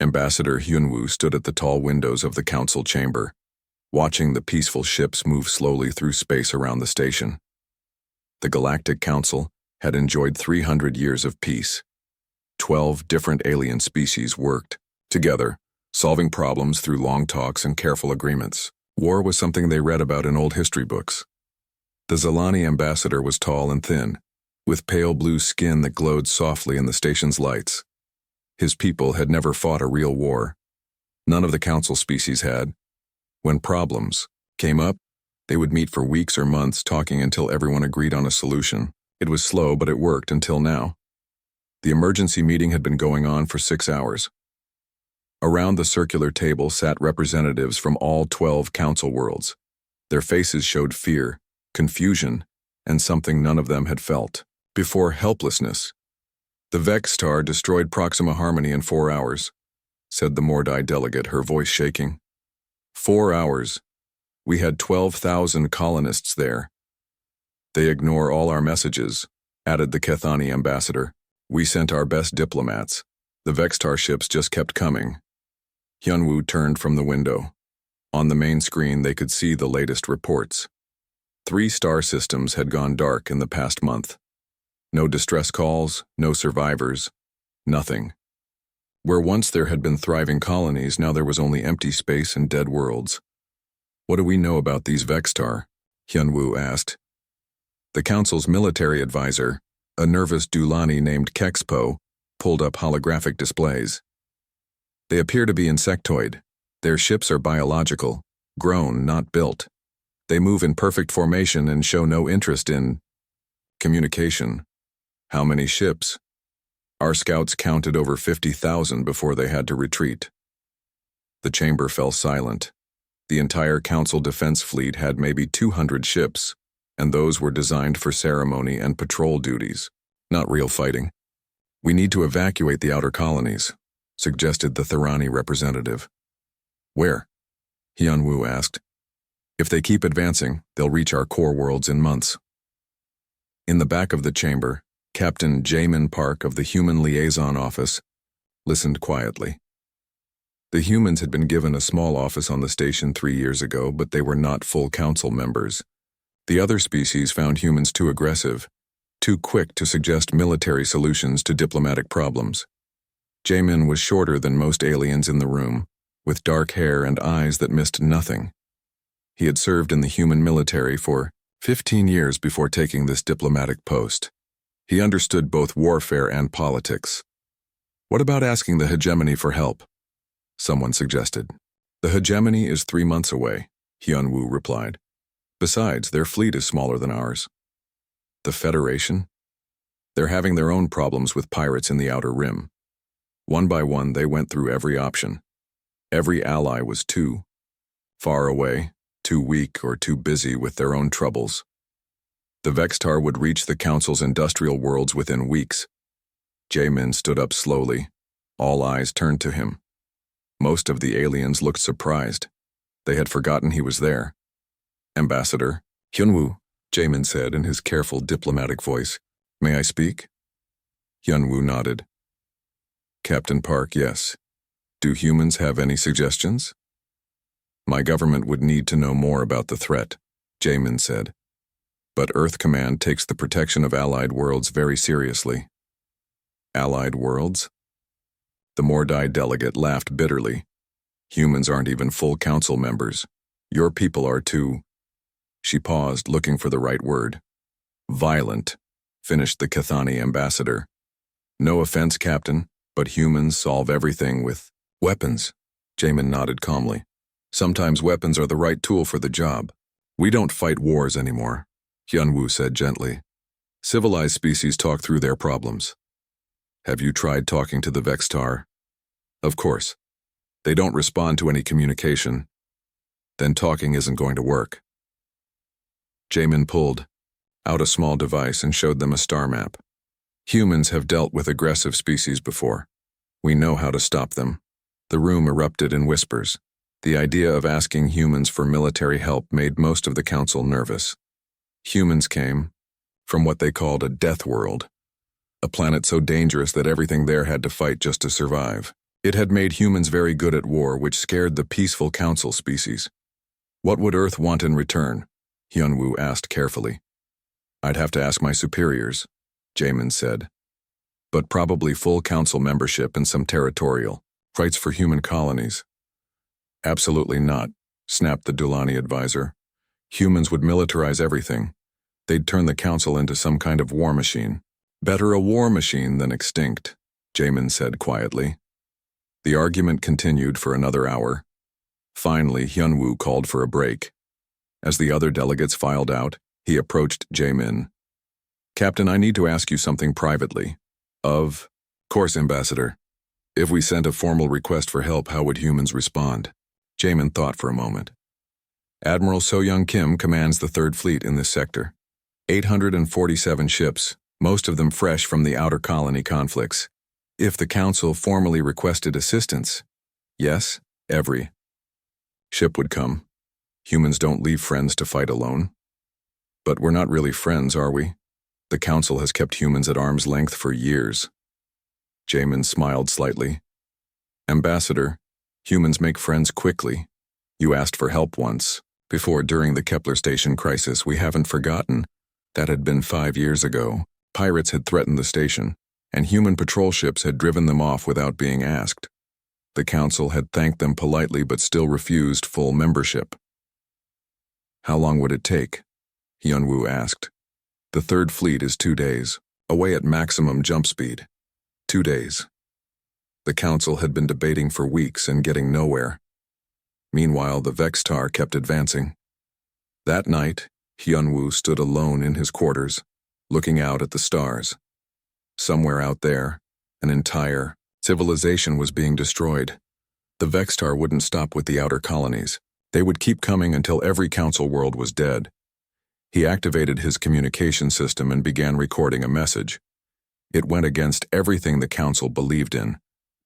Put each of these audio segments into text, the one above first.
Ambassador Hyunwoo stood at the tall windows of the council chamber, watching the peaceful ships move slowly through space around the station. The Galactic Council had enjoyed 300 years of peace. 12 different alien species worked together, solving problems through long talks and careful agreements. War was something they read about in old history books. The Zalani ambassador was tall and thin, with pale blue skin that glowed softly in the station's lights. His people had never fought a real war. None of the council species had. When problems came up, they would meet for weeks or months talking until everyone agreed on a solution. It was slow, but it worked until now. The emergency meeting had been going on for 6 hours. Around the circular table sat representatives from all 12 council worlds. Their faces showed fear, confusion, and something none of them had felt before: helplessness. "The Vex star destroyed Proxima Harmony in 4 hours," said the Mordai delegate, her voice shaking. 4 hours. We had 12,000 colonists there. "They ignore all our messages," added the Kethani ambassador. "We sent our best diplomats. The Vextar ships just kept coming." Hyunwoo turned from the window. On the main screen they could see the latest reports. 3 star systems had gone dark in the past month. No distress calls, no survivors, nothing. Where once there had been thriving colonies, now there was only empty space and dead worlds. "What do we know about these Vextar?" Hyunwoo asked. The council's military advisor, a nervous Dulani named Kexpo, pulled up holographic displays. "They appear to be insectoid. Their ships are biological, grown, not built. They move in perfect formation and show no interest in communication." "How many ships?" "Our scouts counted over 50,000 before they had to retreat." The chamber fell silent. The entire council defense fleet had maybe 200 ships, and those were designed for ceremony and patrol duties, not real fighting. "We need to evacuate the outer colonies," suggested the Thirani representative. "Where?" Hyunwoo asked. "If they keep advancing, they'll reach our core worlds in months." In the back of the chamber, Captain Jamin Park of the Human Liaison Office listened quietly. The humans had been given a small office on the station 3 years ago, but they were not full council members. The other species found humans too aggressive, too quick to suggest military solutions to diplomatic problems. Jamin was shorter than most aliens in the room, with dark hair and eyes that missed nothing. He had served in the human military for 15 years before taking this diplomatic post. He understood both warfare and politics. "What about asking the hegemony for help?" someone suggested. "The hegemony is 3 months away," Hyunwoo replied. "Besides, their fleet is smaller than ours." "The Federation?" "They're having their own problems with pirates in the Outer Rim. One by one, they went through every option. Every ally was too far away, too weak, or too busy with their own troubles. The Vextar would reach the Council's industrial worlds within weeks." Jamin stood up slowly. All eyes turned to him. Most of the aliens looked surprised. They had forgotten he was there. "Ambassador Hyunwoo," Jamin said in his careful diplomatic voice. "May I speak?" Hyunwoo nodded. "Captain Park, yes. Do humans have any suggestions?" "My government would need to know more about the threat," Jamin said. "But Earth Command takes the protection of allied worlds very seriously." "Allied worlds?" The Mordai delegate laughed bitterly. "Humans aren't even full council members. Your people are too—" She paused, looking for the right word. "Violent," finished the Kethani ambassador. "No offense, Captain, but humans solve everything with weapons." Jamin nodded calmly. "Sometimes weapons are the right tool for the job. We don't fight wars anymore," Hyunwoo said gently. "Civilized species talk through their problems." "Have you tried talking to the Vextar?" "Of course. They don't respond to any communication. Then talking isn't going to work." Jamin pulled out a small device and showed them a star map. "Humans have dealt with aggressive species before. We know how to stop them." The room erupted in whispers. The idea of asking humans for military help made most of the council nervous. Humans came from what they called a death world, a planet so dangerous that everything there had to fight just to survive. It had made humans very good at war, which scared the peaceful council species. What would Earth want in return? Hyunwoo asked carefully. I'd have to ask my superiors, Jaemin said. But probably full council membership and some territorial rights for human colonies. Absolutely not, snapped the Dulani advisor. Humans would militarize everything. They'd turn the council into some kind of war machine. Better a war machine than extinct, Jaemin said quietly. The argument continued for another hour. Finally, Hyunwoo called for a break. As the other delegates filed out, he approached Jaemin. Captain, I need to ask you something privately. Of course, Ambassador. If we sent a formal request for help, how would humans respond? Jaemin thought for a moment. Admiral So-young Kim commands the Third Fleet in this sector. 847 ships, most of them fresh from the outer colony conflicts. If the Council formally requested assistance, yes, every ship would come. Humans don't leave friends to fight alone. But we're not really friends, are we? The Council has kept humans at arm's length for years. Jaemin smiled slightly. Ambassador, humans make friends quickly. You asked for help once. Before, during the Kepler station crisis, we haven't forgotten. That had been 5 years ago. Pirates had threatened the station, and human patrol ships had driven them off without being asked. The Council had thanked them politely but still refused full membership. How long would it take? Hyunwoo asked. The Third Fleet is 2 days, away at maximum jump speed. 2 days. The Council had been debating for weeks and getting nowhere. Meanwhile, the Vextar kept advancing. That night, Hyunwoo stood alone in his quarters, looking out at the stars. Somewhere out there, an entire civilization was being destroyed. The Vextar wouldn't stop with the outer colonies. They would keep coming until every Council world was dead. He activated his communication system and began recording a message. It went against everything the Council believed in,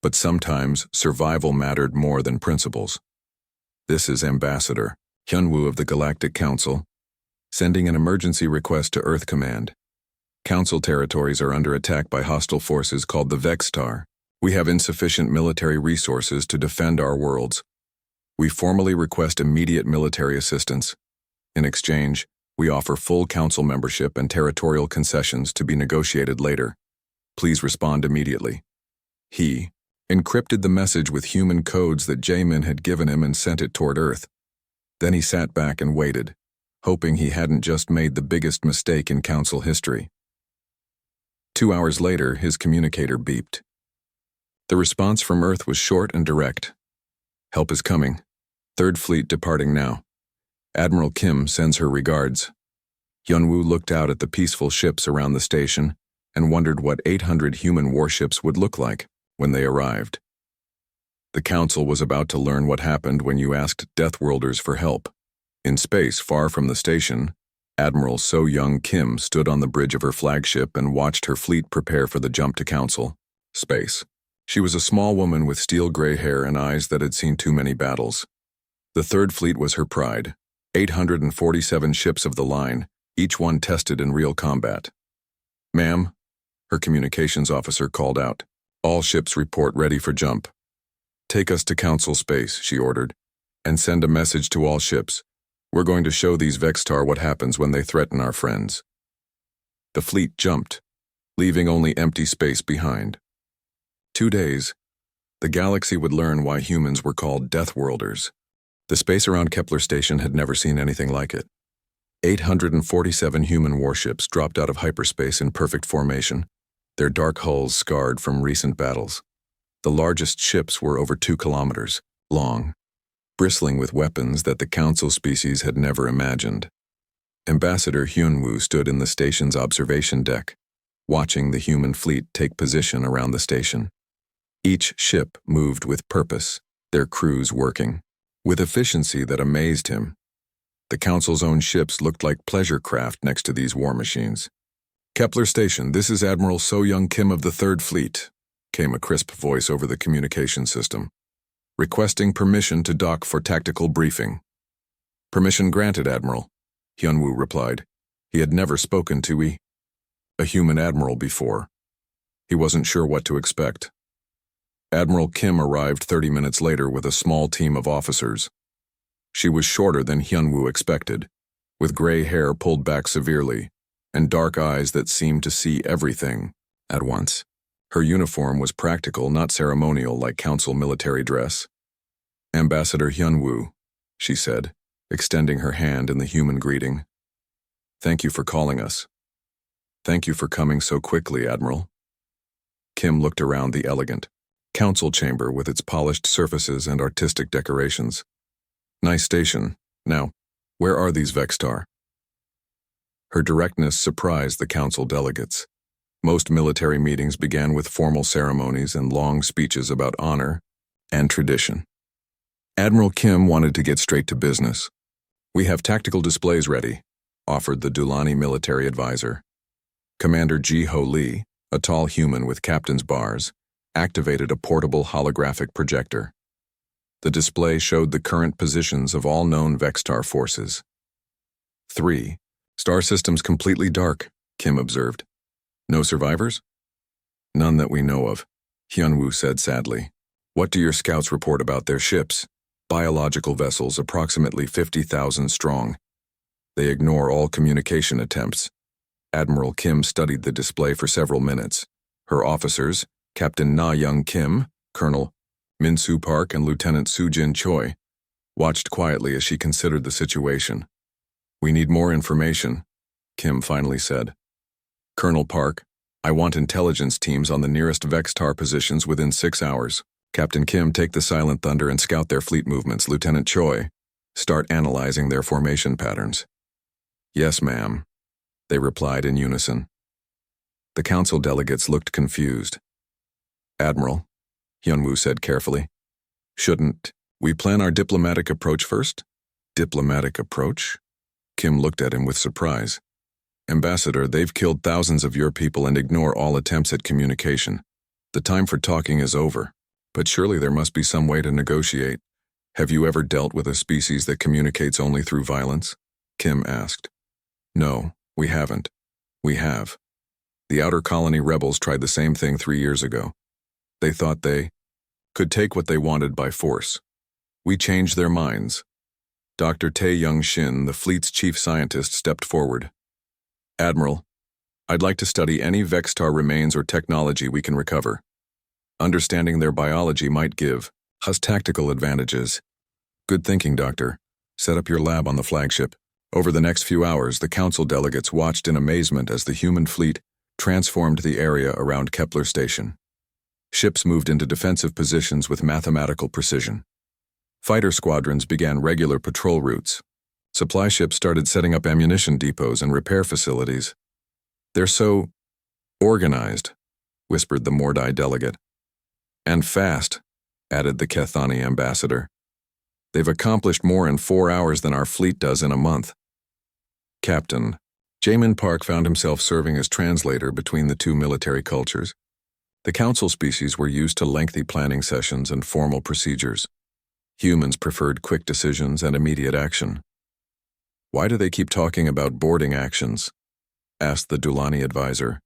but sometimes survival mattered more than principles. This is Ambassador Hyunwoo of the Galactic Council, sending an emergency request to Earth Command. Council territories are under attack by hostile forces called the Vextar. We have insufficient military resources to defend our worlds. We formally request immediate military assistance. In exchange, we offer full Council membership and territorial concessions to be negotiated later. Please respond immediately. He encrypted the message with human codes that Jaemin had given him and sent it toward Earth. Then he sat back and waited, hoping he hadn't just made the biggest mistake in Council history. 2 hours later, his communicator beeped. The response from Earth was short and direct. Help is coming. Third Fleet departing now. Admiral Kim sends her regards. Hyunwoo looked out at the peaceful ships around the station and wondered what 800 human warships would look like when they arrived. The Council was about to learn what happened when you asked Deathworlders for help. In space, far from the station, Admiral So-young Kim stood on the bridge of her flagship and watched her fleet prepare for the jump to Council space. She was a small woman with steel-gray hair and eyes that had seen too many battles. The Third Fleet was her pride. 847 ships of the line, each one tested in real combat. Ma'am, her communications officer called out. All ships report ready for jump. Take us to Council space, she ordered, and send a message to all ships. We're going to show these Vextar what happens when they threaten our friends. The fleet jumped, leaving only empty space behind. 2 days, the galaxy would learn why humans were called Deathworlders. The space around Kepler station had never seen anything like it. 847 human warships dropped out of hyperspace in perfect formation, their dark hulls scarred from recent battles. The largest ships were over 2 kilometers long, bristling with weapons that the Council species had never imagined. Ambassador Hyunwoo stood in the station's observation deck, watching the human fleet take position around the station. Each ship moved with purpose, their crews working with efficiency that amazed him. The Council's own ships looked like pleasure craft next to these war machines. Kepler Station, this is Admiral So-young Kim of the Third Fleet, came a crisp voice over the communication system. Requesting permission to dock for tactical briefing. Permission granted, Admiral, Hyunwoo replied. He had never spoken to a human admiral before. He wasn't sure what to expect. Admiral Kim arrived 30 minutes later with a small team of officers. She was shorter than Hyunwoo expected, with gray hair pulled back severely, and dark eyes that seemed to see everything at once. Her uniform was practical, not ceremonial like council military dress. "Ambassador Hyunwoo," she said, extending her hand in the human greeting. "Thank you for calling us." "Thank you for coming so quickly, Admiral." Kim looked around the elegant council chamber with its polished surfaces and artistic decorations. "Nice station. Now, where are these Vextar?" Her directness surprised the council delegates. Most military meetings began with formal ceremonies and long speeches about honor and tradition. Admiral Kim wanted to get straight to business. "We have tactical displays ready," offered the Dulani military advisor. Commander Ji-Ho Lee, a tall human with captain's bars, activated a portable holographic projector. The display showed the current positions of all known Vextar forces. 3. Star systems completely dark, Kim observed. "No survivors?" "None that we know of," Hyunwoo said sadly. "What do your scouts report about their ships?" "Biological vessels approximately 50,000 strong. They ignore all communication attempts." Admiral Kim studied the display for several minutes. Her officers, Captain Na Young Kim, Colonel Min-Soo Park, and Lieutenant Soo-Jin Choi, watched quietly as she considered the situation. "We need more information," Kim finally said. "Colonel Park, I want intelligence teams on the nearest Vextar positions within 6 hours. Captain Kim, take the Silent Thunder and scout their fleet movements. Lieutenant Choi, start analyzing their formation patterns." "Yes, ma'am," they replied in unison. The council delegates looked confused. "Admiral," Hyunwoo said carefully, "shouldn't we plan our diplomatic approach first?" "Diplomatic approach?" Kim looked at him with surprise. "Ambassador, they've killed thousands of your people and ignore all attempts at communication. The time for talking is over. But surely there must be some way to negotiate. Have you ever dealt with a species that communicates only through violence?" Kim asked. "No, we haven't." "We have. The Outer Colony rebels tried the same thing 3 years ago. They thought they could take what they wanted by force. We changed their minds." Dr. Tae Young Shin, the fleet's chief scientist, stepped forward. "Admiral, I'd like to study any Vextar remains or technology we can recover. Understanding their biology might give us tactical advantages." "Good thinking, Doctor. Set up your lab on the flagship." Over the next few hours, the council delegates watched in amazement as the human fleet transformed the area around Kepler Station. Ships moved into defensive positions with mathematical precision. Fighter squadrons began regular patrol routes. Supply ships started setting up ammunition depots and repair facilities. "They're so organized," whispered the Mordai delegate. "And fast," added the Kethani ambassador. "They've accomplished more in 4 hours than our fleet does in a month." Captain Jamin Park found himself serving as translator between the two military cultures. The council species were used to lengthy planning sessions and formal procedures. Humans preferred quick decisions and immediate action. "Why do they keep talking about boarding actions?" asked the Dulani advisor.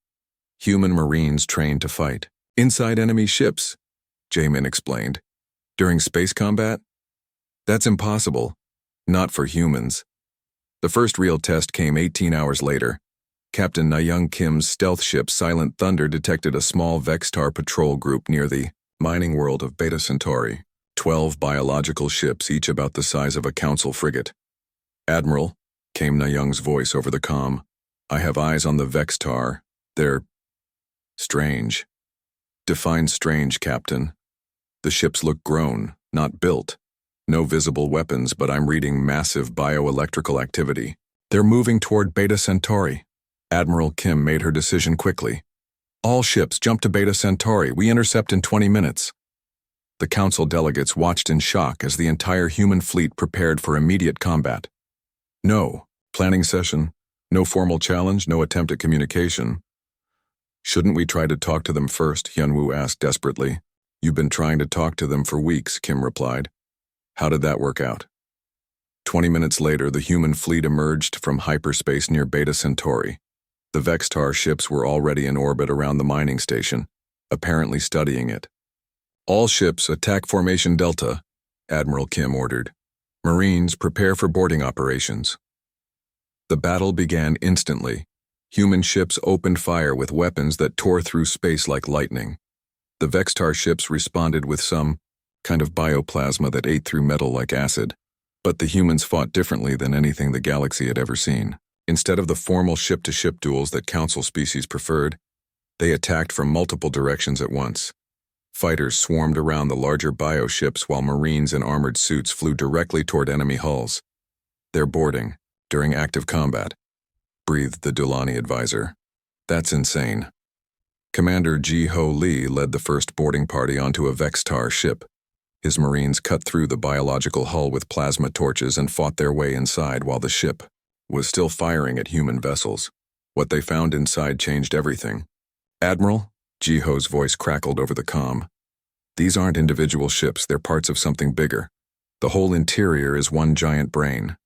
"Human Marines trained to fight inside enemy ships," Jamin explained. "During space combat? That's impossible. Not for humans." The first real test came 18 hours later. Captain Nayoung Kim's stealth ship Silent Thunder detected a small Vextar patrol group near the mining world of Beta Centauri. 12 biological ships, each about the size of a council frigate. "Admiral," came Nayoung's voice over the comm, "I have eyes on the Vextar. They're strange." "Define strange, Captain." "The ships look grown, not built. No visible weapons, but I'm reading massive bioelectrical activity. They're moving toward Beta Centauri." Admiral Kim made her decision quickly. "All ships jump to Beta Centauri. We intercept in 20 minutes. The council delegates watched in shock as the entire human fleet prepared for immediate combat. "No planning session, no formal challenge, no attempt at communication." "Shouldn't we try to talk to them first?" Hyunwoo asked desperately. "You've been trying to talk to them for weeks," Kim replied. "How did that work out?" 20 minutes later, the human fleet emerged from hyperspace near Beta Centauri. The Vextar ships were already in orbit around the mining station, apparently studying it. All ships attack Formation Delta, Admiral Kim ordered. Marines, prepare for boarding operations. The battle began instantly. Human ships opened fire with weapons that tore through space like lightning. The Vextar ships responded with some kind of bioplasma that ate through metal like acid. But the humans fought differently than anything the galaxy had ever seen. Instead of the formal ship-to-ship duels that Council species preferred, they attacked from multiple directions at once. Fighters swarmed around the larger bioships while Marines in armored suits flew directly toward enemy hulls. They're boarding, during active combat, breathed the Dulani advisor. That's insane. Commander Ji-Ho Lee led the first boarding party onto a Vextar ship. His Marines cut through the biological hull with plasma torches and fought their way inside while the ship was still firing at human vessels. What they found inside changed everything. Admiral, Ji-Ho's voice crackled over the comm. These aren't individual ships, they're parts of something bigger. The whole interior is one giant brain.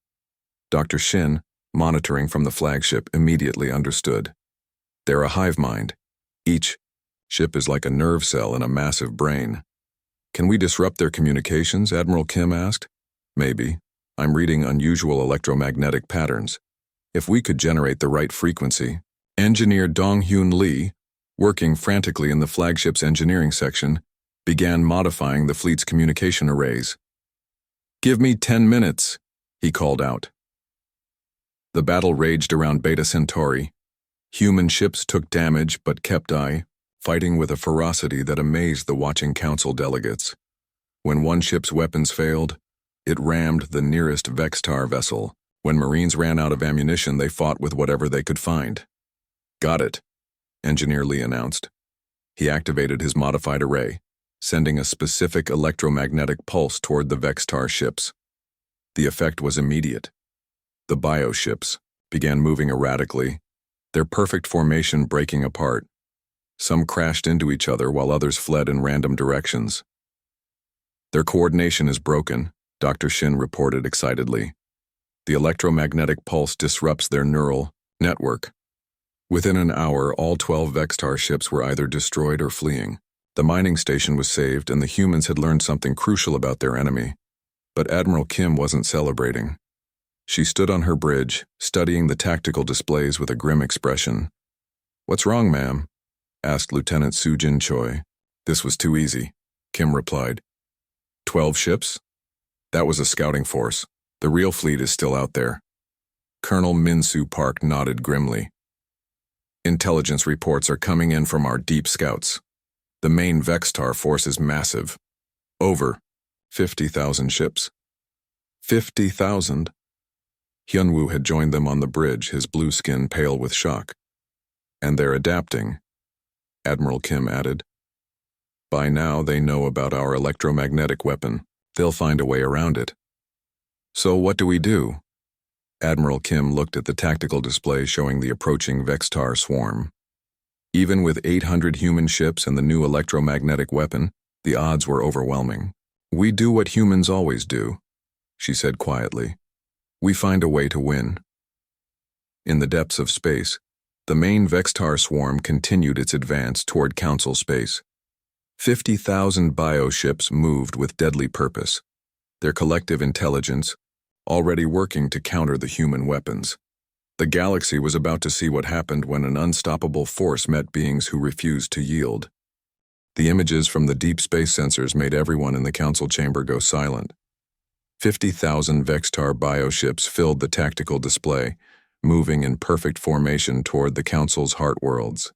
Dr. Shin, monitoring from the flagship, immediately understood. They're a hive mind. Each ship is like a nerve cell in a massive brain. Can we disrupt their communications? Admiral Kim asked. Maybe. I'm reading unusual electromagnetic patterns. If we could generate the right frequency. Engineer Dong-Hyun Lee, working frantically in the flagship's engineering section, began modifying the fleet's communication arrays. Give me 10 minutes, he called out. The battle raged around Beta Centauri. Human ships took damage but kept fighting with a ferocity that amazed the watching council delegates. When one ship's weapons failed, it rammed the nearest Vextar vessel. When Marines ran out of ammunition, they fought with whatever they could find. Got it, Engineer Lee announced. He activated his modified array, sending a specific electromagnetic pulse toward the Vextar ships. The effect was immediate. The bioships began moving erratically, their perfect formation breaking apart. Some crashed into each other while others fled in random directions. Their coordination is broken, Dr. Shin reported excitedly. The electromagnetic pulse disrupts their neural network. Within an hour, all 12 Vextar ships were either destroyed or fleeing. The mining station was saved, and the humans had learned something crucial about their enemy. But Admiral Kim wasn't celebrating. She stood on her bridge, studying the tactical displays with a grim expression. "What's wrong, ma'am?" asked Lieutenant Soo-Jin Choi. "This was too easy," Kim replied. 12 ships? That was a scouting force. The real fleet is still out there. Colonel Min-Soo Park nodded grimly. Intelligence reports are coming in from our deep scouts. The main Vextar force is massive. Over 50,000 ships. 50,000? Hyunwoo had joined them on the bridge, his blue skin pale with shock. And they're adapting, Admiral Kim added. By now they know about our electromagnetic weapon. They'll find a way around it. So what do we do? Admiral Kim looked at the tactical display showing the approaching Vextar swarm. Even with 800 human ships and the new electromagnetic weapon, the odds were overwhelming. We do what humans always do, she said quietly. We find a way to win. In the depths of space, the main Vextar swarm continued its advance toward Council space. 50,000 bioships moved with deadly purpose, their collective intelligence already working to counter the human weapons. The galaxy was about to see what happened when an unstoppable force met beings who refused to yield. The images from the deep space sensors made everyone in the council chamber go silent. 50,000 Vextar bioships filled the tactical display, moving in perfect formation toward the council's heart worlds.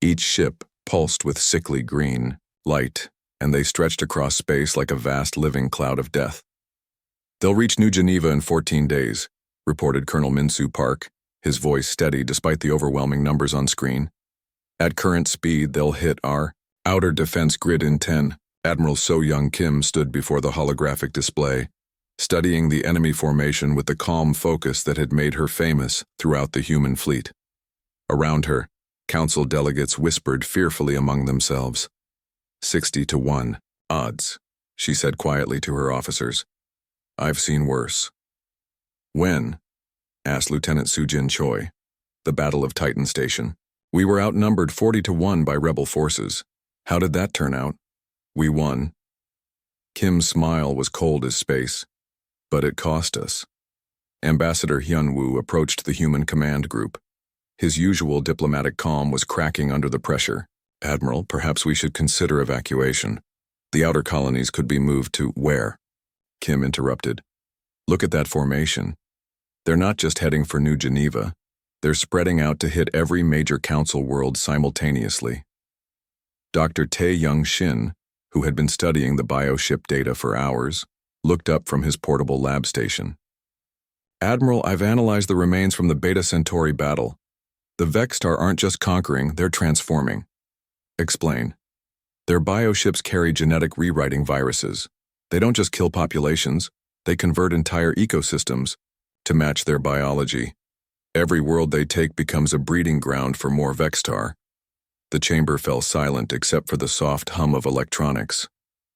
Each ship pulsed with sickly green light, and they stretched across space like a vast living cloud of death. They'll reach New Geneva in 14 days, reported Colonel Min-Soo Park, his voice steady despite the overwhelming numbers on screen. At current speed, they'll hit our outer defense grid in 10. Admiral So-Young Kim stood before the holographic display, studying the enemy formation with the calm focus that had made her famous throughout the human fleet. Around her, council delegates whispered fearfully among themselves. 60-1 odds, she said quietly to her officers. I've seen worse. When? Asked Lieutenant Soo-Jin Choi. The Battle of Titan Station. We were outnumbered 40-1 by rebel forces. How did that turn out? We won. Kim's smile was cold as space, but it cost us. Ambassador Hyunwoo approached the human command group. His usual diplomatic calm was cracking under the pressure. Admiral, perhaps we should consider evacuation. The outer colonies could be moved to where? Kim interrupted. Look at that formation. They're not just heading for New Geneva. They're spreading out to hit every major council world simultaneously. Dr. Tae-Young Shin, who had been studying the bioship data for hours, looked up from his portable lab station. Admiral, I've analyzed the remains from the Beta Centauri battle. The Vextar aren't just conquering, they're transforming. Explain. Their bioships carry genetic rewriting viruses. They don't just kill populations, they convert entire ecosystems to match their biology. Every world they take becomes a breeding ground for more Vextar. The chamber fell silent except for the soft hum of electronics.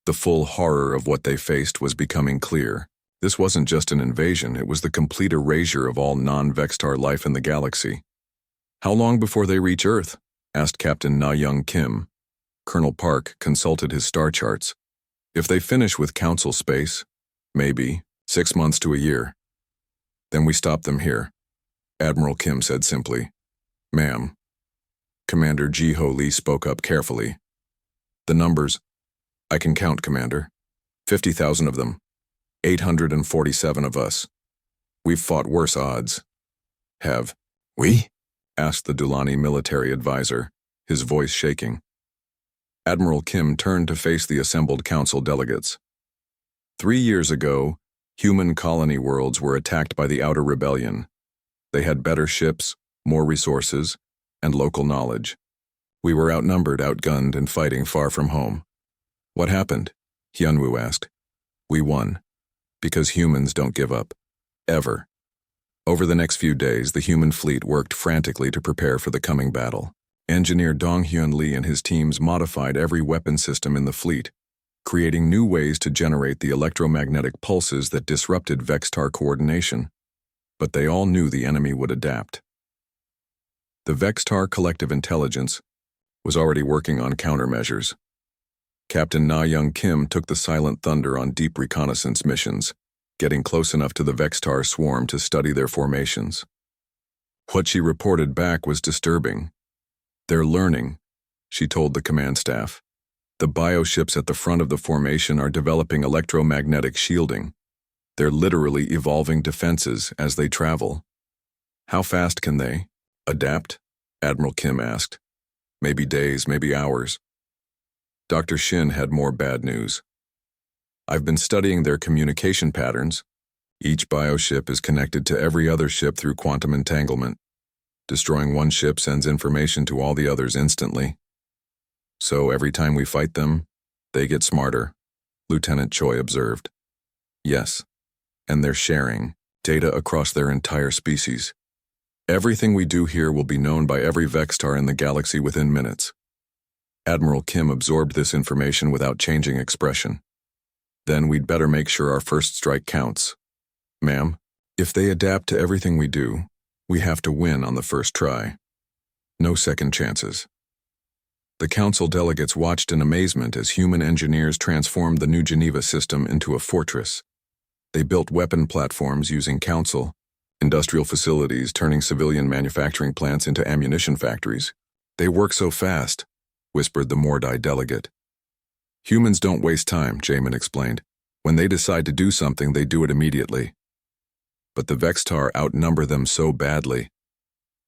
The full horror of what they faced was becoming clear. This wasn't just an invasion, it was the complete erasure of all non-Vextar life in the galaxy. How long before they reach Earth? Asked Captain Na-Young Kim. Colonel Park consulted his star charts. If they finish with Council space, maybe 6 months to a year. Then we stop them here, Admiral Kim said simply. Ma'am. Commander Ji-Ho Lee spoke up carefully. The numbers, I can count, Commander. 50,000 of them. 847 of us. We've fought worse odds. Have we? Asked the Dulani military advisor, his voice shaking. Admiral Kim turned to face the assembled council delegates. 3 years ago, human colony worlds were attacked by the Outer Rebellion. They had better ships, more resources, and local knowledge. We were outnumbered, outgunned, and fighting far from home. What happened? Hyunwoo asked. We won. Because humans don't give up. Ever. Over the next few days, the human fleet worked frantically to prepare for the coming battle. Engineer Dong-Hyun Lee and his teams modified every weapon system in the fleet, creating new ways to generate the electromagnetic pulses that disrupted Vextar coordination. But they all knew the enemy would adapt. The Vextar collective intelligence was already working on countermeasures. Captain Na-Young Kim took the Silent Thunder on deep reconnaissance missions, getting close enough to the Vextar swarm to study their formations. What she reported back was disturbing. They're learning, she told the command staff. The bioships at the front of the formation are developing electromagnetic shielding. They're literally evolving defenses as they travel. How fast can they adapt? Admiral Kim asked. Maybe days, maybe hours. Dr. Shin had more bad news. I've been studying their communication patterns. Each bioship is connected to every other ship through quantum entanglement. Destroying one ship sends information to all the others instantly. So every time we fight them, they get smarter, Lieutenant Choi observed. Yes, and they're sharing data across their entire species. Everything we do here will be known by every Vextar in the galaxy within minutes. Admiral Kim absorbed this information without changing expression. Then we'd better make sure our first strike counts. Ma'am, if they adapt to everything we do, we have to win on the first try. No second chances. The council delegates watched in amazement as human engineers transformed the New Geneva system into a fortress. They built weapon platforms using council, industrial facilities turning civilian manufacturing plants into ammunition factories. They work so fast, whispered the Mordai delegate. Humans don't waste time, Jamin explained. When they decide to do something, they do it immediately. But the Vextar outnumber them so badly.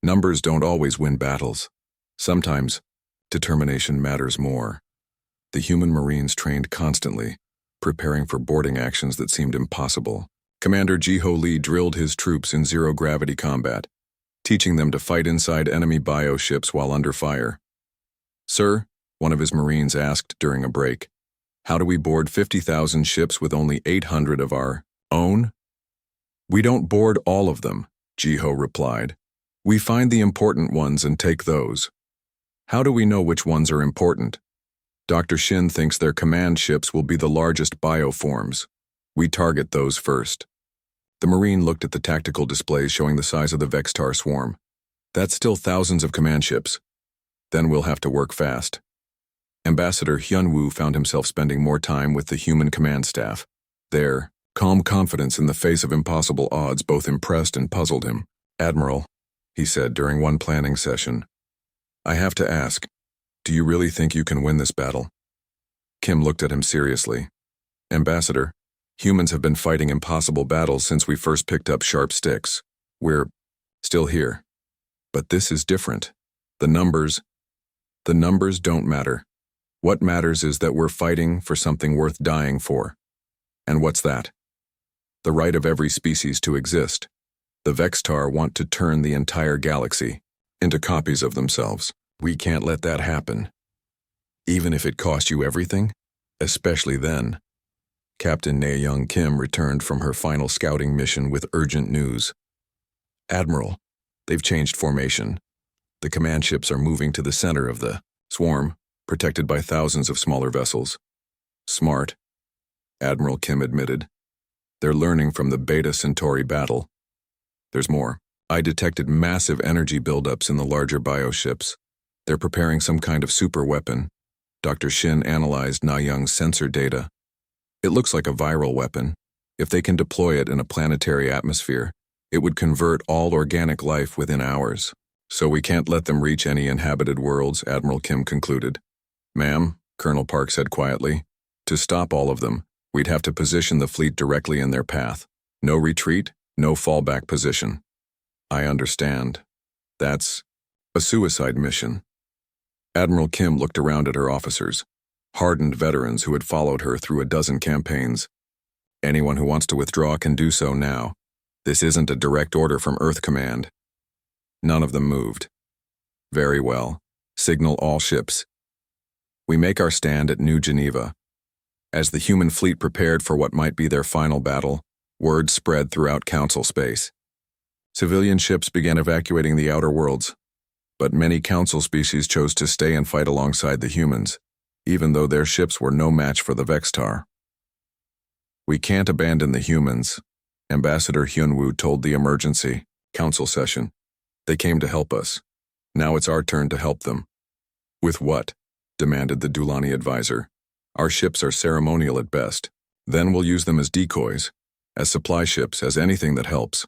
Numbers don't always win battles. Sometimes, determination matters more. The human Marines trained constantly, preparing for boarding actions that seemed impossible. Commander Ji-Ho Lee drilled his troops in zero-gravity combat, teaching them to fight inside enemy bioships while under fire. Sir, one of his Marines asked during a break, how do we board 50,000 ships with only 800 of our own? We don't board all of them, Ji-Ho replied. We find the important ones and take those. How do we know which ones are important? Dr. Shin thinks their command ships will be the largest bioforms. We target those first. The Marine looked at the tactical displays showing the size of the Vextar swarm. That's still thousands of command ships. Then we'll have to work fast. Ambassador Hyunwoo found himself spending more time with the human command staff. Their calm confidence in the face of impossible odds both impressed and puzzled him. "Admiral," he said during one planning session, "I have to ask, do you really think you can win this battle?" Kim looked at him seriously. "Ambassador, humans have been fighting impossible battles since we first picked up sharp sticks. We're still here. But this is different. The numbers don't matter. What matters is that we're fighting for something worth dying for. And what's that? The right of every species to exist. The Vextar want to turn the entire galaxy into copies of themselves. We can't let that happen. Even if it costs you everything, especially then." Captain Nae-young Kim returned from her final scouting mission with urgent news. "Admiral, they've changed formation. The command ships are moving to the center of the swarm, protected by thousands of smaller vessels." "Smart," Admiral Kim admitted. "They're learning from the Beta Centauri battle. There's more. I detected massive energy buildups in the larger bioships. They're preparing some kind of super weapon." Dr. Shin analyzed Na-young's sensor data. "It looks like a viral weapon. If they can deploy it in a planetary atmosphere, it would convert all organic life within hours. So we can't let them reach any inhabited worlds," Admiral Kim concluded. "Ma'am," Colonel Park said quietly, "to stop all of them, we'd have to position the fleet directly in their path. No retreat, no fallback position." "I understand. That's a suicide mission." Admiral Kim looked around at her officers, hardened veterans who had followed her through a dozen campaigns. "Anyone who wants to withdraw can do so now. This isn't a direct order from Earth Command." None of them moved. "Very well. Signal all ships. We make our stand at New Geneva." As the human fleet prepared for what might be their final battle, word spread throughout Council space. Civilian ships began evacuating the outer worlds, but many Council species chose to stay and fight alongside the humans, even though their ships were no match for the Vextar. "We can't abandon the humans," Ambassador Hyunwoo told the emergency Council session. "They came to help us. Now it's our turn to help them." "With what?" demanded the Dulani advisor. "Our ships are ceremonial at best. Then we'll use them as decoys, as supply ships, as anything that helps.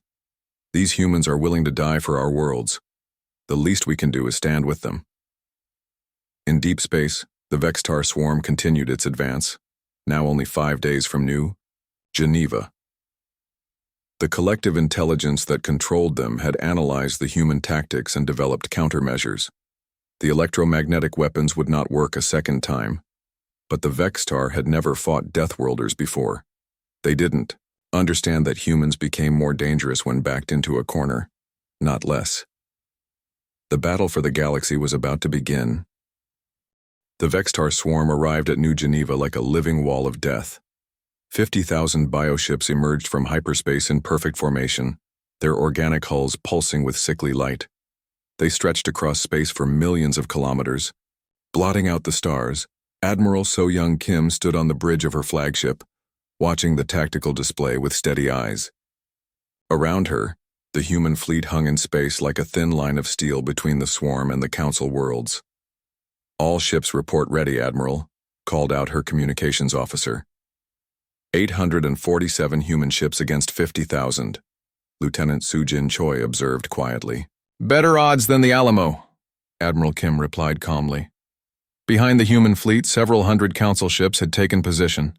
These humans are willing to die for our worlds. The least we can do is stand with them." In deep space, the Vextar swarm continued its advance, now only 5 days from New Geneva. The collective intelligence that controlled them had analyzed the human tactics and developed countermeasures. The electromagnetic weapons would not work a second time, but the Vextar had never fought Deathworlders before. They didn't understand that humans became more dangerous when backed into a corner, not less. The battle for the galaxy was about to begin. The Vextar swarm arrived at New Geneva like a living wall of death. 50,000 bioships emerged from hyperspace in perfect formation, their organic hulls pulsing with sickly light. They stretched across space for millions of kilometers. Blotting out the stars, Admiral So-young Kim stood on the bridge of her flagship, watching the tactical display with steady eyes. Around her, the human fleet hung in space like a thin line of steel between the swarm and the Council worlds. "All ships report ready, Admiral," called out her communications officer. 847 human ships against 50,000, Lieutenant Soo-jin Choi observed quietly. "Better odds than the Alamo," Admiral Kim replied calmly. Behind the human fleet, several hundred Council ships had taken position.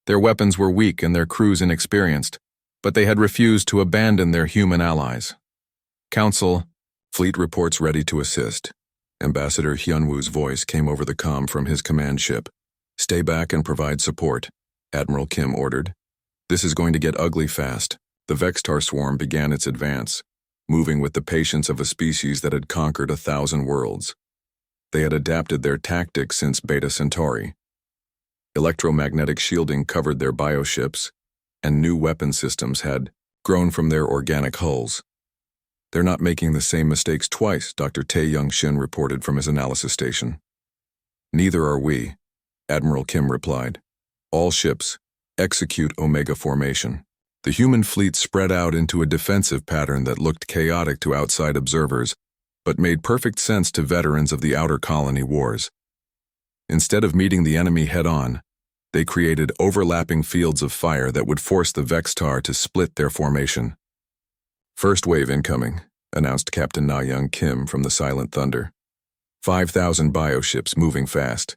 Their weapons were weak and their crews inexperienced, but they had refused to abandon their human allies. "Council, fleet reports ready to assist." Ambassador Hyunwoo's voice came over the comm from his command ship. "Stay back and provide support," Admiral Kim ordered. "This is going to get ugly fast." The Vextar swarm began its advance, moving with the patience of a species that had conquered 1,000 worlds. They had adapted their tactics since Beta Centauri. Electromagnetic shielding covered their bioships, and new weapon systems had grown from their organic hulls. "They're not making the same mistakes twice," Dr. Tae-young Shin reported from his analysis station. "Neither are we," Admiral Kim replied. "All ships, execute Omega formation." The human fleet spread out into a defensive pattern that looked chaotic to outside observers, but made perfect sense to veterans of the Outer Colony Wars. Instead of meeting the enemy head-on, they created overlapping fields of fire that would force the Vextar to split their formation. "First wave incoming," announced Captain Na-Young Kim from the Silent Thunder. 5,000 bioships moving fast.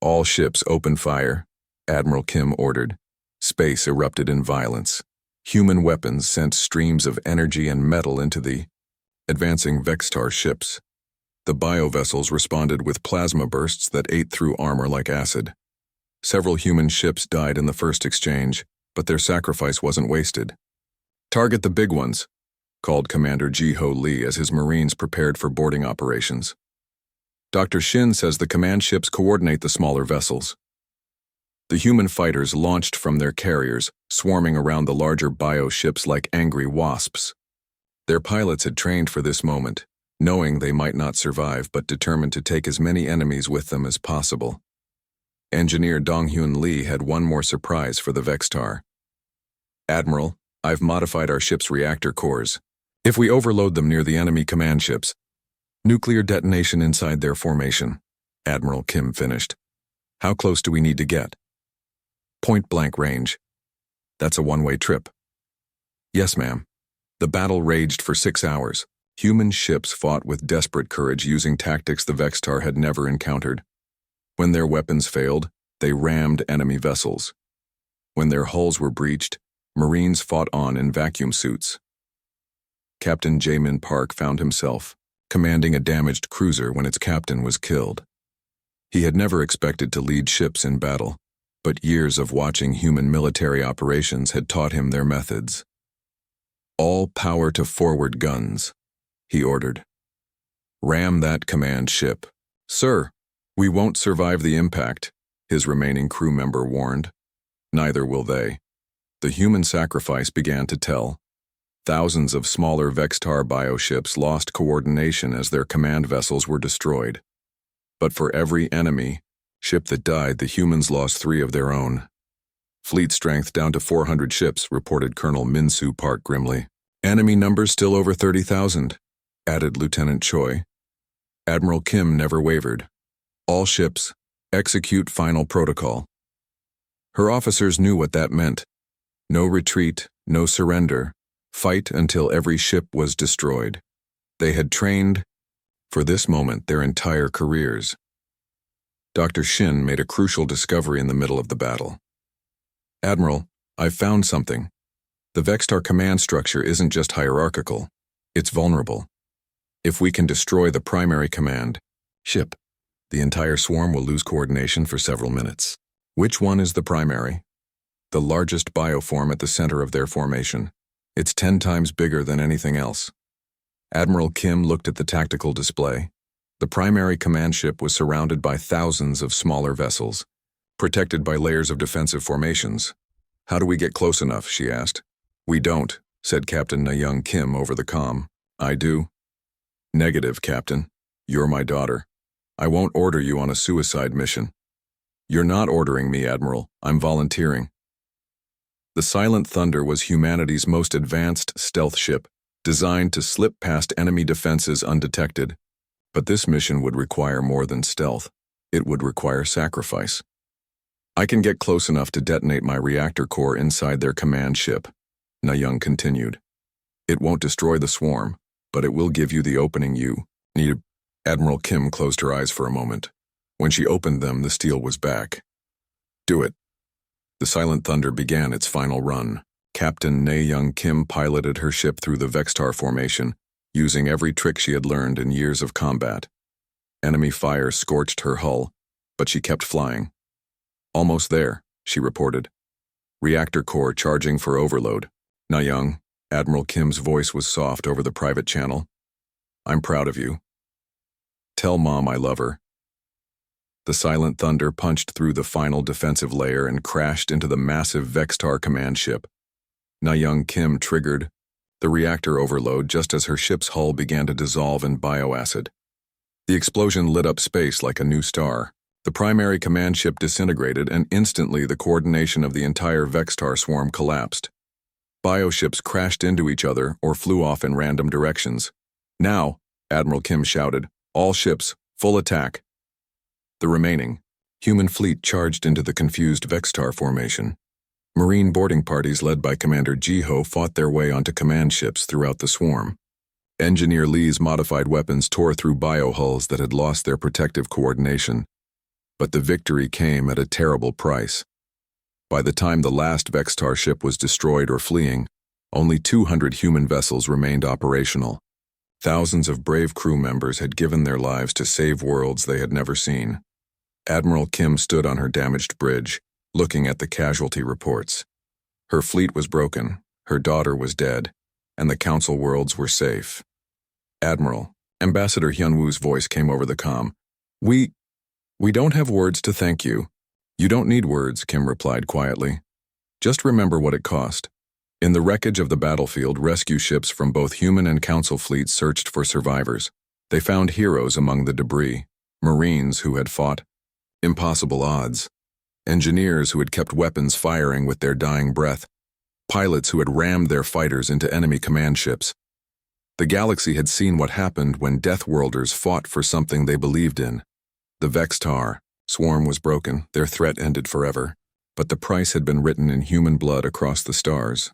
"All ships open fire," Admiral Kim ordered. Space erupted in violence. Human weapons sent streams of energy and metal into the advancing Vextar ships. The biovessels responded with plasma bursts that ate through armor like acid. Several human ships died in the first exchange, but their sacrifice wasn't wasted. "Target the big ones," called Commander Ji-Ho Lee as his Marines prepared for boarding operations. Dr. Shin says the command ships coordinate the smaller vessels. The human fighters launched from their carriers, swarming around the larger bioships like angry wasps. Their pilots had trained for this moment, knowing they might not survive but determined to take as many enemies with them as possible. Engineer Dong-Hyun Lee had one more surprise for the Vextar. "Admiral, I've modified our ship's reactor cores. If we overload them near the enemy command ships, nuclear detonation inside their formation," Admiral Kim finished. "How close do we need to get?" "Point-blank range." "That's a one-way trip." "Yes, ma'am." The battle raged for 6 hours. Human ships fought with desperate courage using tactics the Vextar had never encountered. When their weapons failed, they rammed enemy vessels. When their hulls were breached, Marines fought on in vacuum suits. Captain Jamin Park found himself commanding a damaged cruiser when its captain was killed. He had never expected to lead ships in battle, but years of watching human military operations had taught him their methods. "All power to forward guns," he ordered. "Ram that command ship." "Sir, we won't survive the impact," his remaining crew member warned. Neither will they. The human sacrifice began to tell. Thousands of smaller Vextar bioships lost coordination as their command vessels were destroyed. But for every enemy ship that died, the humans lost 3 of their own. "Fleet strength down to 400 ships, reported Colonel Min-Soo Park grimly. "Enemy numbers still over 30,000, added Lieutenant Choi. Admiral Kim never wavered. "All ships, execute final protocol." Her officers knew what that meant. No retreat, no surrender. Fight until every ship was destroyed. They had trained for this moment their entire careers. Dr. Shin made a crucial discovery in the middle of the battle. "Admiral, I've found something. The Vextar command structure isn't just hierarchical, it's vulnerable. If we can destroy the primary command ship, the entire swarm will lose coordination for several minutes." "Which one is the primary?" "The largest bioform at the center of their formation. It's 10 times bigger than anything else." Admiral Kim looked at the tactical display. The primary command ship was surrounded by thousands of smaller vessels, protected by layers of defensive formations. "How do we get close enough?" she asked. "We don't," said Captain Na-Young Kim over the comm. "I do." "Negative, Captain. You're my daughter. I won't order you on a suicide mission." "You're not ordering me, Admiral. I'm volunteering." The Silent Thunder was humanity's most advanced stealth ship, designed to slip past enemy defenses undetected. But this mission would require more than stealth. It would require sacrifice. "I can get close enough to detonate my reactor core inside their command ship," Na-Young continued. "It won't destroy the swarm, but it will give you the opening you need." Admiral Kim closed her eyes for a moment. When she opened them, the steel was back. "Do it." The Silent Thunder began its final run. Captain Na-Young Kim piloted her ship through the Vextar formation, using every trick she had learned in years of combat. Enemy fire scorched her hull, but she kept flying. "Almost there," she reported. "Reactor core charging for overload." "Na-Young," Admiral Kim's voice was soft over the private channel. "I'm proud of you. Tell Mom I love her." The Silent Thunder punched through the final defensive layer and crashed into the massive Vextar command ship. Na-Young Kim triggered the reactor overload just as her ship's hull began to dissolve in bioacid. The explosion lit up space like a new star. The primary command ship disintegrated, and instantly the coordination of the entire Vextar swarm collapsed. Bioships crashed into each other or flew off in random directions. "Now," Admiral Kim shouted, "all ships, full attack." The remaining human fleet charged into the confused Vextar formation. Marine boarding parties led by Commander Jiho fought their way onto command ships throughout the swarm. Engineer Lee's modified weapons tore through biohulls that had lost their protective coordination. But the victory came at a terrible price. By the time the last Vextar ship was destroyed or fleeing, only 200 human vessels remained operational. Thousands of brave crew members had given their lives to save worlds they had never seen. Admiral Kim stood on her damaged bridge, looking at the casualty reports. Her fleet was broken, her daughter was dead, and the Council worlds were safe. Admiral, Ambassador Hyunwoo's voice came over the comm. We don't have words to thank you. You don't need words, Kim replied quietly. Just remember what it cost. In the wreckage of the battlefield, rescue ships from both human and Council fleets searched for survivors. They found heroes among the debris, Marines who had fought impossible odds, engineers who had kept weapons firing with their dying breath, pilots who had rammed their fighters into enemy command ships. The galaxy had seen what happened when Deathworlders fought for something they believed in. The Vextar swarm was broken, their threat ended forever, but the price had been written in human blood across the stars.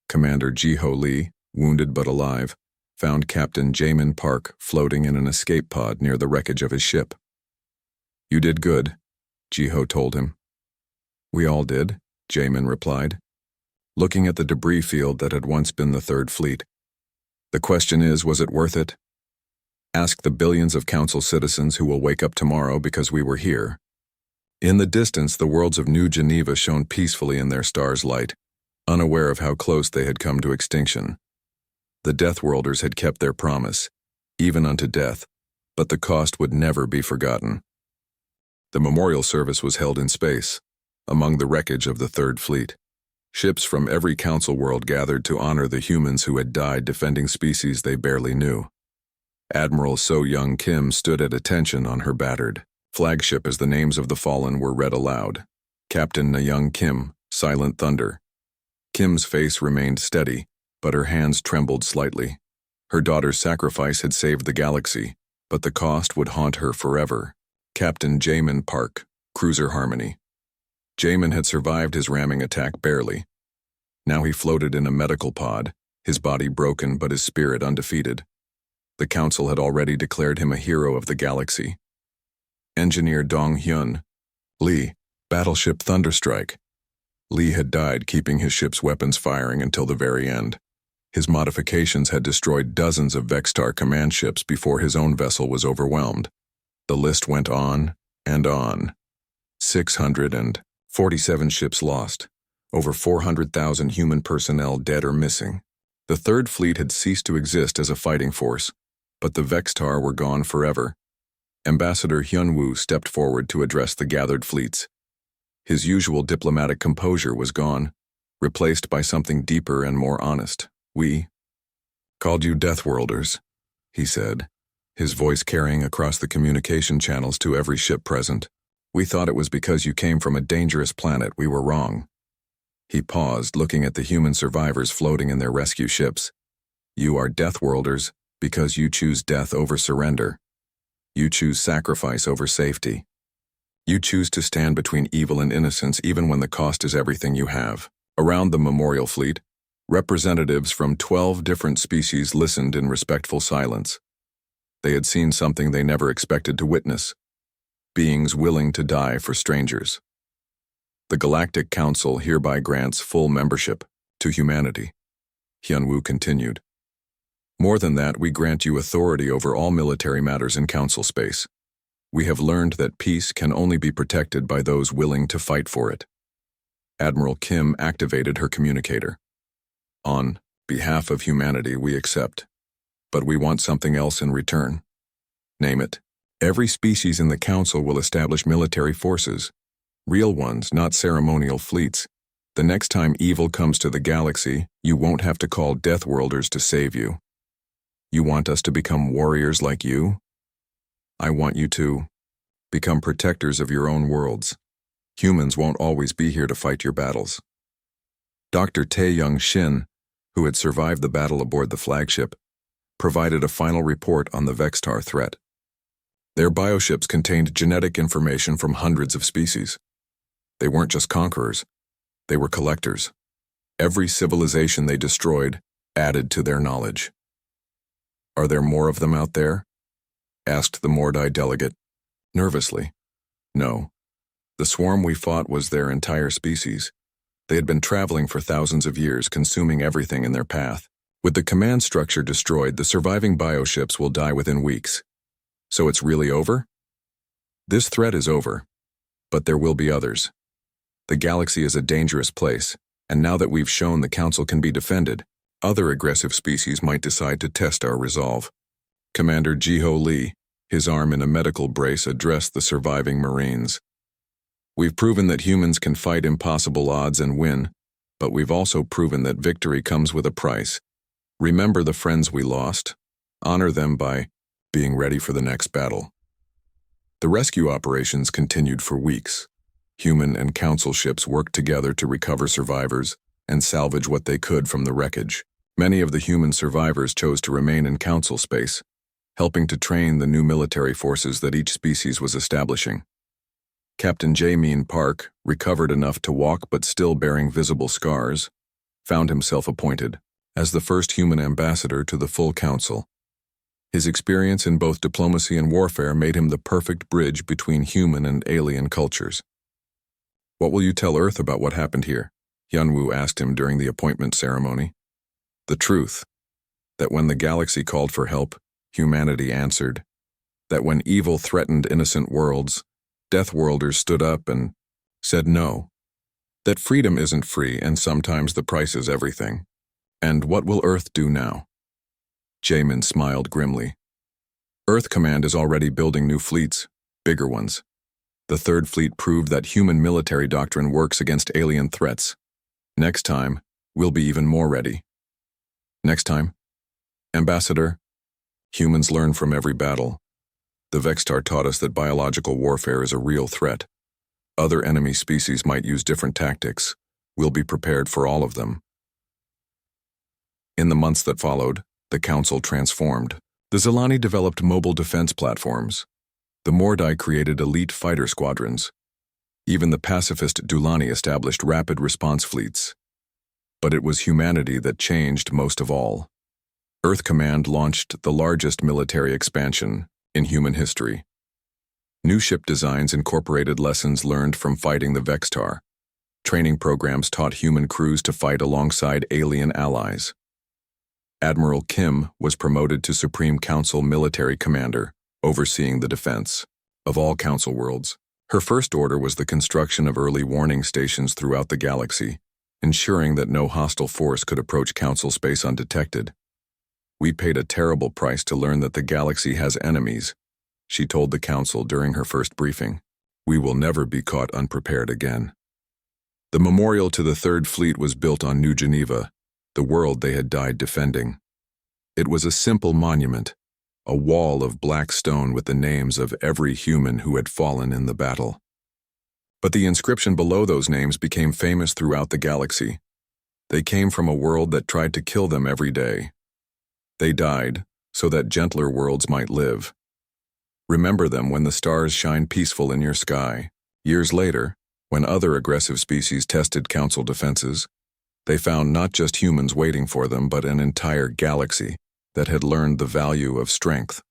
Commander Jiho Lee, wounded but alive, found Captain Jamin Park floating in an escape pod near the wreckage of his ship. You did good, Jiho told him. We all did, Jamin replied, looking at the debris field that had once been the Third Fleet. The question is, was it worth it? Ask the billions of Council citizens who will wake up tomorrow because we were here. In the distance, the worlds of New Geneva shone peacefully in their star's light, unaware of how close they had come to extinction. The Deathworlders had kept their promise, even unto death, but the cost would never be forgotten. The memorial service was held in space, among the wreckage of the Third Fleet. Ships from every Council world gathered to honor the humans who had died defending species they barely knew. Admiral So Young Kim stood at attention on her battered flagship as the names of the fallen were read aloud. Captain Na Young Kim, Silent Thunder. Kim's face remained steady, but her hands trembled slightly. Her daughter's sacrifice had saved the galaxy, but the cost would haunt her forever. Captain Jamin Park, Cruiser Harmony. Jamin had survived his ramming attack barely. Now he floated in a medical pod, his body broken but his spirit undefeated. The Council had already declared him a hero of the galaxy. Engineer Dong Hyun Lee, Battleship Thunderstrike. Lee had died keeping his ship's weapons firing until the very end. His modifications had destroyed dozens of Vextar command ships before his own vessel was overwhelmed. The list went on and on. 647 ships lost, over 400,000 human personnel dead or missing. The Third Fleet had ceased to exist as a fighting force, but the Vextar were gone forever. Ambassador Hyunwoo stepped forward to address the gathered fleets. His usual diplomatic composure was gone, replaced by something deeper and more honest. We called you Deathworlders, he said, his voice carrying across the communication channels to every ship present. We thought it was because you came from a dangerous planet. We were wrong. He paused, looking at the human survivors floating in their rescue ships. You are Deathworlders because you choose death over surrender. You choose sacrifice over safety. You choose to stand between evil and innocence even when the cost is everything you have. Around the memorial fleet, representatives from 12 different species listened in respectful silence. They had seen something they never expected to witness. Beings willing to die for strangers. The Galactic Council hereby grants full membership to humanity, Hyunwoo continued. More than that, we grant you authority over all military matters in Council space. We have learned that peace can only be protected by those willing to fight for it. Admiral Kim activated her communicator. On behalf of humanity, we accept. But we want something else in return. Name it. Every species in the Council will establish military forces. Real ones, not ceremonial fleets. The next time evil comes to the galaxy, you won't have to call Deathworlders to save you. You want us to become warriors like you? I want you to become protectors of your own worlds. Humans won't always be here to fight your battles. Dr. Tae-young Shin, who had survived the battle aboard the flagship, provided a final report on the Vextar threat. Their bioships contained genetic information from hundreds of species. They weren't just conquerors, they were collectors. Every civilization they destroyed added to their knowledge. "Are there more of them out there?" asked the Mordai delegate, nervously. "No. The swarm we fought was their entire species. They had been traveling for thousands of years, consuming everything in their path. With the command structure destroyed, the surviving bioships will die within weeks. So it's really over?" "This threat is over, but there will be others. The galaxy is a dangerous place, and now that we've shown the Council can be defended, other aggressive species might decide to test our resolve." Commander Jiho Lee, his arm in a medical brace, addressed the surviving Marines. "We've proven that humans can fight impossible odds and win, but we've also proven that victory comes with a price. Remember the friends we lost. Honor them by being ready for the next battle." The rescue operations continued for weeks. Human and Council ships worked together to recover survivors and salvage what they could from the wreckage. Many of the human survivors chose to remain in Council space, helping to train the new military forces that each species was establishing. Captain Jamin Park, recovered enough to walk but still bearing visible scars, found himself appointed as the first human ambassador to the full Council. His experience in both diplomacy and warfare made him the perfect bridge between human and alien cultures. "What will you tell Earth about what happened here?" Yunwu asked him during the appointment ceremony. "The truth. That when the galaxy called for help, humanity answered. That when evil threatened innocent worlds, Deathworlders stood up and said no. That freedom isn't free and sometimes the price is everything. And what will Earth do now?" Jamin smiled grimly. "Earth Command is already building new fleets, bigger ones. The Third Fleet proved that human military doctrine works against alien threats. Next time, we'll be even more ready." "Next time?" "Ambassador, humans learn from every battle. The Vextar taught us that biological warfare is a real threat. Other enemy species might use different tactics. We'll be prepared for all of them." In the months that followed, the Council transformed. The Zilani developed mobile defense platforms. The Mordai created elite fighter squadrons. Even the pacifist Dulani established rapid response fleets. But it was humanity that changed most of all. Earth Command launched the largest military expansion in human history. New ship designs incorporated lessons learned from fighting the Vextar. Training programs taught human crews to fight alongside alien allies. Admiral Kim was promoted to Supreme Council Military Commander, overseeing the defense of all Council worlds. Her first order was the construction of early warning stations throughout the galaxy, ensuring that no hostile force could approach Council space undetected. "We paid a terrible price to learn that the galaxy has enemies," she told the Council during her first briefing. "We will never be caught unprepared again." The memorial to the Third Fleet was built on New Geneva, the world they had died defending. It was a simple monument, a wall of black stone with the names of every human who had fallen in the battle. But the inscription below those names became famous throughout the galaxy. They came from a world that tried to kill them every day. They died so that gentler worlds might live. Remember them when the stars shine peaceful in your sky. Years later, when other aggressive species tested Council defenses, they found not just humans waiting for them, but an entire galaxy that had learned the value of strength.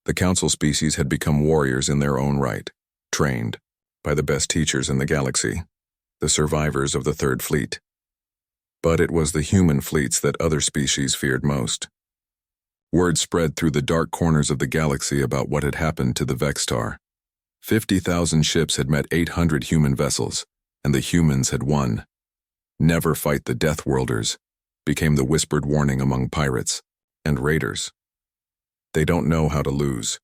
The Council species had become warriors in their own right, trained by the best teachers in the galaxy, the survivors of the Third Fleet. But it was the human fleets that other species feared most. Word spread through the dark corners of the galaxy about what had happened to the Vextar. 50,000 ships had met 800 human vessels, and the humans had won. "Never fight the Deathworlders," became the whispered warning among pirates and raiders. They don't know how to lose.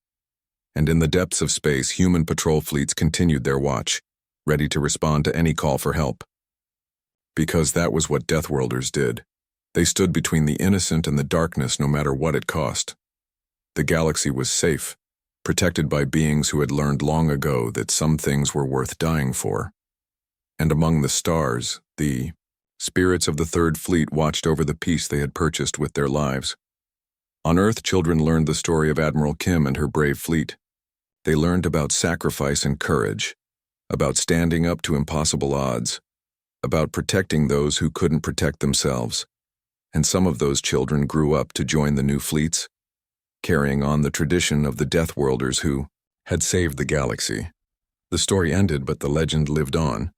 And in the depths of space, human patrol fleets continued their watch, ready to respond to any call for help. Because that was what Deathworlders did. They stood between the innocent and the darkness no matter what it cost. The galaxy was safe, protected by beings who had learned long ago that some things were worth dying for. And among the stars, the spirits of the Third Fleet watched over the peace they had purchased with their lives. On Earth, children learned the story of Admiral Kim and her brave fleet. They learned about sacrifice and courage, about standing up to impossible odds, about protecting those who couldn't protect themselves. And some of those children grew up to join the new fleets, carrying on the tradition of the Deathworlders who had saved the galaxy. The story ended, but the legend lived on.